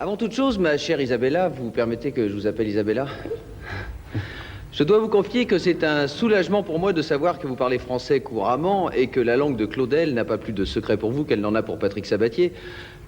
Avant toute chose, ma chère Isabella, vous permettez que je vous appelle Isabella? Je dois vous confier que c'est un soulagement pour moi de savoir que vous parlez français couramment et que la langue de Claudel n'a pas plus de secret pour vous qu'elle n'en a pour Patrick Sabatier,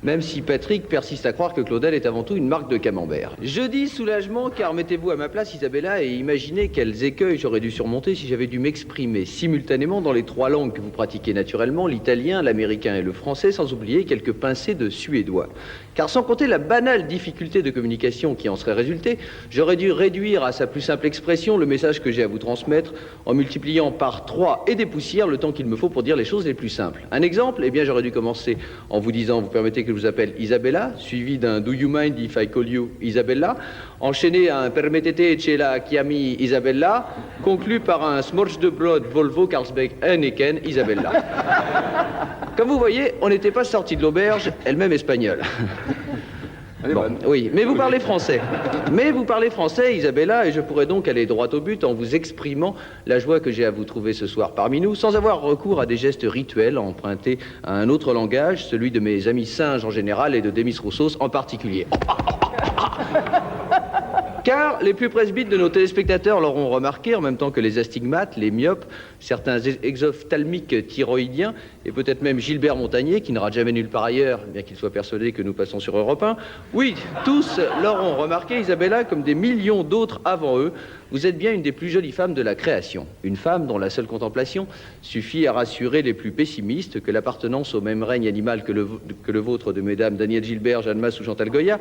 même si Patrick persiste à croire que Claudel est avant tout une marque de camembert. Je dis soulagement car mettez-vous à ma place, Isabella, et imaginez quels écueils j'aurais dû surmonter si j'avais dû m'exprimer simultanément dans les trois langues que vous pratiquez naturellement, l'italien, l'américain et le français, sans oublier quelques pincées de suédois. Car sans compter la banale difficulté de communication qui en serait résultée, j'aurais dû réduire à sa plus simple expression le message que j'ai à vous transmettre en multipliant par 3 et des poussières le temps qu'il me faut pour dire les choses les plus simples. Un exemple, eh bien j'aurais dû commencer en vous disant, vous permettez que je vous appelle Isabella, suivi d'un Do you mind if I call you Isabella, enchaîné à un Permettete ce la chiami Isabella, conclu par un Smorch de Blood Volvo Carlsberg Heineken Isabella. Comme vous voyez, on n'était pas sorti de l'auberge, elle-même espagnole. Bon, oui, mais vous parlez français. Mais vous parlez français, Isabella, et je pourrais donc aller droit au but en vous exprimant la joie que j'ai à vous trouver ce soir parmi nous, sans avoir recours à des gestes rituels empruntés à un autre langage, celui de mes amis singes en général et de Demis Roussos en particulier. Car les plus presbytes de nos téléspectateurs l'auront remarqué, en même temps que les astigmates, les myopes, certains exophthalmiques thyroïdiens, et peut-être même Gilbert Montagnier, qui ne rate jamais nulle part ailleurs, bien qu'il soit persuadé que nous passons sur Europe 1. Oui, tous l'auront remarqué, Isabella, comme des millions d'autres avant eux. Vous êtes bien une des plus jolies femmes de la création. Une femme dont la seule contemplation suffit à rassurer les plus pessimistes que l'appartenance au même règne animal que le vôtre de mesdames Daniel Gilbert, Jeanne Masse ou Chantal Goya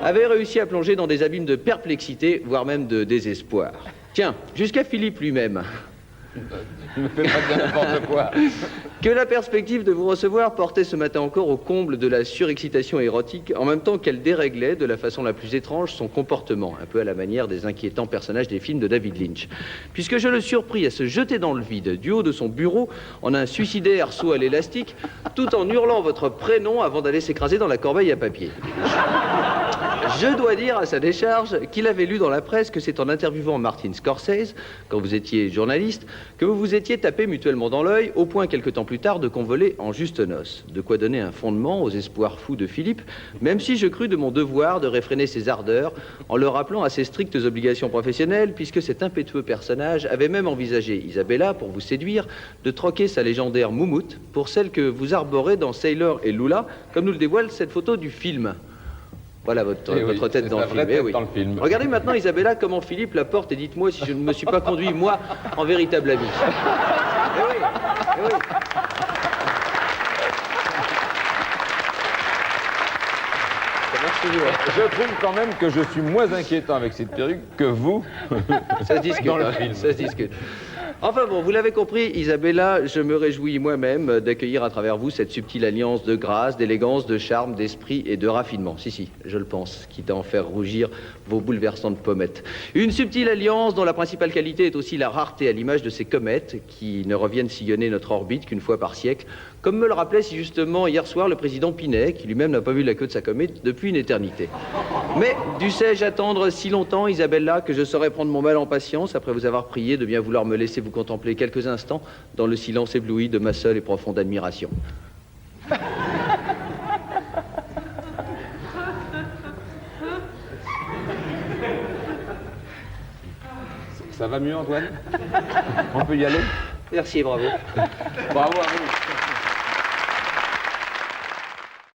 avait réussi à plonger dans des abîmes de perplexité, voire même de désespoir. Tiens, jusqu'à Philippe lui-même. Ne me fais pas dire n'importe quoi. Que la perspective de vous recevoir portait ce matin encore au comble de la surexcitation érotique, en même temps qu'elle déréglait de la façon la plus étrange son comportement, un peu à la manière des inquiétants personnages des films de David Lynch. Puisque je le surpris à se jeter dans le vide du haut de son bureau en un suicidaire saut à l'élastique, tout en hurlant votre prénom avant d'aller s'écraser dans la corbeille à papier. Je dois dire à sa décharge qu'il avait lu dans la presse que c'est en interviewant Martin Scorsese, quand vous étiez journaliste, que vous vous étiez tapé mutuellement dans l'œil, au point quelque temps plus tard de convoler en juste noces. De quoi donner un fondement aux espoirs fous de Philippe, même si je crus de mon devoir de réfréner ses ardeurs en le rappelant à ses strictes obligations professionnelles, puisque cet impétueux personnage avait même envisagé, Isabella, pour vous séduire, de troquer sa légendaire moumoute pour celle que vous arborez dans Sailor et Lula, comme nous le dévoile cette photo du film. Voilà votre tête dans le film. Dans le film. Regardez maintenant, Isabella, comment Philippe la porte et dites-moi si je ne me suis pas conduit, moi, en véritable ami. Eh oui, eh oui. Ça marche toujours. Je trouve quand même que je suis moins inquiétant avec cette perruque que vous. Ça se discute, dans le film. ça se discute. Enfin bon, vous l'avez compris, Isabella, je me réjouis moi-même d'accueillir à travers vous cette subtile alliance de grâce, d'élégance, de charme, d'esprit et de raffinement. Si, je le pense, quitte à en faire rougir vos bouleversantes pommettes. Une subtile alliance dont la principale qualité est aussi la rareté à l'image de ces comètes qui ne reviennent sillonner notre orbite qu'une fois par siècle, comme me le rappelait si justement hier soir le président Pinet, qui lui-même n'a pas vu la queue de sa comète depuis une éternité. Mais dussé-je attendre si longtemps, Isabella, que je saurais prendre mon mal en patience après vous avoir prié de bien vouloir me laisser vous contempler quelques instants dans le silence ébloui de ma seule et profonde admiration. Ça va mieux, Antoine? On peut y aller? Merci et bravo. Bravo à vous.